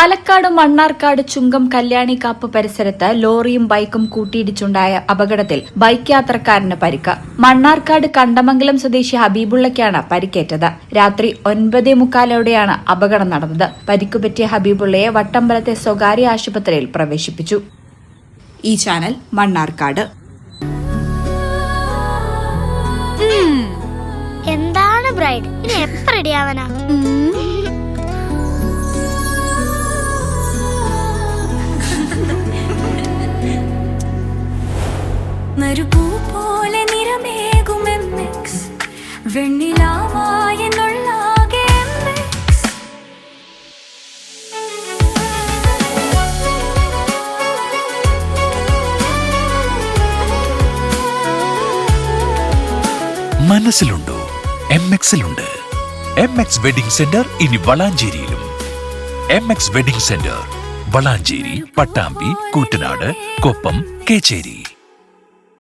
പാലക്കാട് മണ്ണാർക്കാട് ചുങ്കം കല്യാണിക്കാപ്പ് പരിസരത്ത് ലോറിയും ബൈക്കും കൂട്ടിയിടിച്ചുണ്ടായ അപകടത്തിൽ ബൈക്ക് യാത്രക്കാരന് പരിക്ക്. മണ്ണാർക്കാട് കണ്ടമംഗലം സ്വദേശി ഹബീബുള്ളയ്ക്കാണ് പരിക്കേറ്റത്. രാത്രി 9:45 അപകടം നടന്നത്. പരിക്കുപറ്റിയ ഹബീബുള്ളയെ വട്ടമ്പലത്തെ സ്വകാര്യ ആശുപത്രിയിൽ പ്രവേശിപ്പിച്ചു. ഈ ചാനൽ മണ്ണാർക്കാട്. എന്താണ് ബ്രൈഡ്, ഇനി എപ്പോ റെഡിയാവനാ? നറുപൂ പോലെ നിറമേകും MX, വെണ്ണിലാവായെന്നുള്ളാകെ MX. മനസ്സിലുണ്ടോ? MX-ലുണ്ട്. MX വെഡിംഗ് സെന്റർ ഇനി വളാഞ്ചേരിയിലും. MX Wedding Centre Valanchery, Pattambi, Koottanad, Koppam, Kecheri.